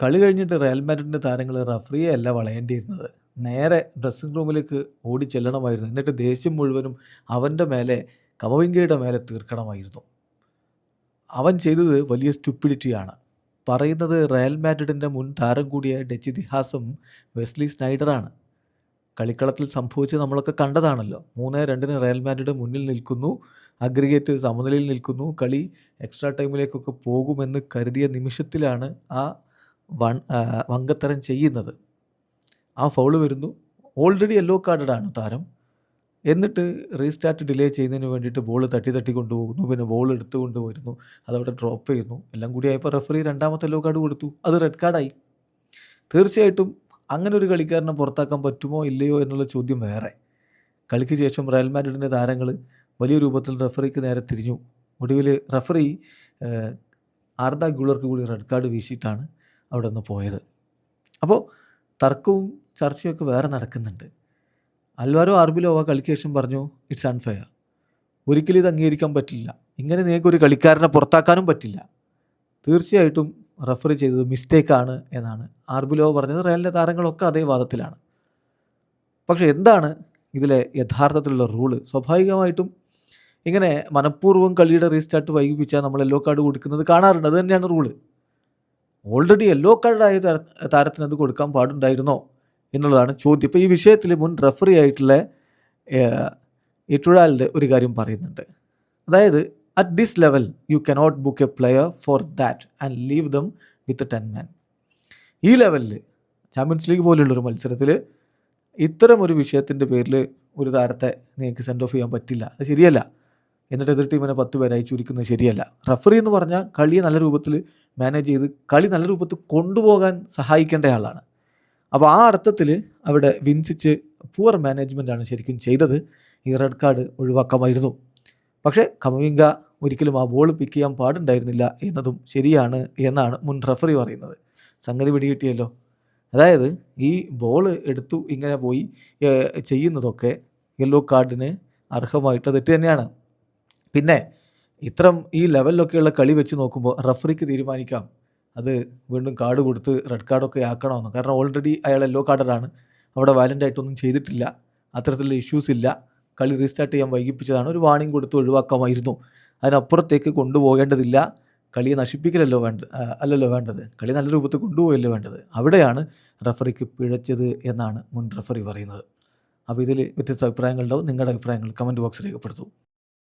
കളി കഴിഞ്ഞിട്ട് റയൽ മാഡ്രിഡിൻ്റെ താരങ്ങൾ റഫറിയെ അല്ല വളയേണ്ടിയിരുന്നത്. നേരെ ഡ്രസ്സിംഗ് റൂമിലേക്ക് ഓടി ചെല്ലണമായിരുന്നു. എന്നിട്ട് ദേഷ്യം മുഴുവനും അവൻ്റെ മേലെ കമവിംഗയുടെ മേലെ തീർക്കണമായിരുന്നു. അവൻ ചെയ്തത് വലിയ സ്റ്റുപ്പിഡിറ്റിയാണ്. പറയുന്നത് റയൽ മാഡ്രിഡിൻ്റെ മുൻ താരം കൂടിയായ ഡച്ച് ഇതിഹാസം വെസ്ലി സ്നൈഡറാണ്. കളിക്കളത്തിൽ സംഭവിച്ചത് നമ്മളൊക്കെ കണ്ടതാണല്ലോ. 3-2 റയൽ മാഡ്രിഡ് മുന്നിൽ നിൽക്കുന്നു. അഗ്രിഗേറ്റ് സമനിലയിൽ നിൽക്കുന്നു. കളി എക്സ്ട്രാ ടൈമിലേക്കൊക്കെ പോകുമെന്ന് കരുതിയ നിമിഷത്തിലാണ് ആ വങ്കത്തരം ചെയ്യുന്നത്. ആ ഫൗള് വരുന്നു. ഓൾറെഡി യെല്ലോ കാർഡഡാണ് താരം. എന്നിട്ട് റീസ്റ്റാർട്ട് ഡിലേ ചെയ്യുന്നതിന് വേണ്ടിയിട്ട് ബോൾ തട്ടി കൊണ്ടുപോകുന്നു. പിന്നെ ബോൾ എടുത്തു കൊണ്ടുവരുന്നു. അതവിടെ ഡ്രോപ്പ് ചെയ്യുന്നു. എല്ലാം കൂടി ആയപ്പോൾ റെഫറി രണ്ടാമത്തെ യെല്ലോ കാർഡ് കൊടുത്തു. അത് റെഡ് കാർഡായി. തീർച്ചയായിട്ടും അങ്ങനെ ഒരു കളിക്കാരനെ പുറത്താക്കാൻ പറ്റുമോ ഇല്ലയോ എന്നുള്ള ചോദ്യം വേറെ. കളിക്ക് ശേഷം റയൽ മാഡ്രിഡിൻ്റെ താരങ്ങൾ വലിയ രൂപത്തിൽ റെഫറിക്ക് നേരെ തിരിഞ്ഞു. ഒടുവിൽ റെഫറി ആർദ ഗുളർക്ക് കൂടി റെഡ് കാർഡ് വീശിയിട്ടാണ് അവിടെ നിന്ന് പോയത്. അപ്പോൾ തർക്കവും ചർച്ചയൊക്കെ വേറെ നടക്കുന്നുണ്ട്. അൽവാരോ ആർബിലോവ കളിക്ക് ശേഷം പറഞ്ഞു, ഇറ്റ്സ് അൺഫെയർ. ഒരിക്കലും ഇത് അംഗീകരിക്കാൻ പറ്റില്ല. ഇങ്ങനെ നിങ്ങൾക്കൊരു കളിക്കാരനെ പുറത്താക്കാനും പറ്റില്ല. തീർച്ചയായിട്ടും റഫറി ചെയ്തത് മിസ്റ്റേക്കാണ് എന്നാണ് ആർബിലോവ പറഞ്ഞത്. റയലിൻ്റെ താരങ്ങളൊക്കെ അതേ വാദത്തിലാണ്. പക്ഷേ എന്താണ് ഇതിലെ യഥാർത്ഥത്തിലുള്ള റൂള്? സ്വാഭാവികമായിട്ടും ഇങ്ങനെ മനഃപൂർവ്വം കളിയുടെ റീസ്റ്റാർട്ട് വൈകിപ്പിച്ചാൽ നമ്മൾ യെല്ലോ കാർഡ് കൊടുക്കുന്നത് കാണാറുണ്ട്. അത് തന്നെയാണ് റൂള്. ഓൾറെഡി യെല്ലോ കാർഡായ താരത്തിന് അത് കൊടുക്കാൻ പാടുണ്ടായിരുന്നോ എന്നുള്ളതാണ് ചോദ്യം. ഇപ്പോൾ ഈ വിഷയത്തിൽ മുൻ റെഫറി ആയിട്ടുള്ള ഇറ്റുഴാലിൻ്റെ ഒരു കാര്യം പറയുന്നുണ്ട്. അതായത് at this level you cannot book A player for that and leave dum with 10 man. ഈ ലെവലിൽ ചാമ്പ്യൻസ് ലീഗ് പോലുള്ളൊരു മത്സരത്തിൽ ഇത്തരം ഒരു വിഷയത്തിൻ്റെ പേരിൽ ഒരു താരത്തെ നിങ്ങൾക്ക് സെൻഡ് ഓഫ് ചെയ്യാൻ പറ്റില്ല. അത് ശരിയല്ല. എന്നിട്ട് എതിർ ടീമിനെ 10 പേരായി ചുരുക്കുന്നത് ശരിയല്ല. റഫറി എന്ന് പറഞ്ഞാൽ കളിയെ നല്ല രൂപത്തിൽ മാനേജ് ചെയ്ത് കളി നല്ല രൂപത്തിൽ കൊണ്ടുപോകാൻ സഹായിക്കേണ്ട ആളാണ്. അപ്പോൾ ആ അർത്ഥത്തിൽ അവിടെ വിൻസിച്ച് പുവർ മാനേജ്മെൻറ്റാണ് ശരിക്കും ചെയ്തത്. ഈ റെഡ് കാർഡ് ഒഴിവാക്കാമായിരുന്നു. പക്ഷേ കമവിംഗ ഒരിക്കലും ആ ബോൾ പിക്ക് ചെയ്യാൻ പാടുണ്ടായിരുന്നില്ല എന്നതും ശരിയാണ് എന്നാണ് മുൻ റഫറി പറയുന്നത്. സംഗതി പിടികിട്ടിയല്ലോ. അതായത് ഈ ബോൾ എടുത്തു ഇങ്ങനെ പോയി ചെയ്യുന്നതൊക്കെ യെല്ലോ കാർഡിന് അർഹമായിട്ട് തെറ്റ് തന്നെയാണ്. പിന്നെ ഇത്തരം ഈ ലെവലിലൊക്കെയുള്ള കളി വെച്ച് നോക്കുമ്പോൾ റഫറിക്ക് തീരുമാനിക്കാം അത് വീണ്ടും കാർഡ് കൊടുത്ത് റെഡ് കാർഡൊക്കെ ആക്കണമെന്ന്. കാരണം ഓൾറെഡി അയാൾ യെല്ലോ കാർഡറാണ്. അവിടെ വാലൻ്റായിട്ടൊന്നും ചെയ്തിട്ടില്ല. അത്തരത്തിലുള്ള ഇഷ്യൂസ് ഇല്ല. കളി റീസ്റ്റാർട്ട് ചെയ്യാൻ വൈകിപ്പിച്ചതാണ്. ഒരു വാർണിംഗ് കൊടുത്ത് ഒഴിവാക്കാമായിരുന്നു. അതിനപ്പുറത്തേക്ക് കൊണ്ടുപോകേണ്ടതില്ല. കളിയെ നശിപ്പിക്കലല്ലോ അല്ലല്ലോ വേണ്ടത്. കളി നല്ല രൂപത്തിൽ കൊണ്ടുപോയല്ലോ വേണ്ടത്. അവിടെയാണ് റഫറിക്ക് പിഴച്ചത് എന്നാണ് മുൻ റഫറി പറയുന്നത്. അപ്പോൾ ഇതിൽ വ്യത്യസ്ത അഭിപ്രായങ്ങളുണ്ടാവും. നിങ്ങളുടെ അഭിപ്രായങ്ങൾ കമൻറ്റ് ബോക്സിൽ രേഖപ്പെടുത്തൂ.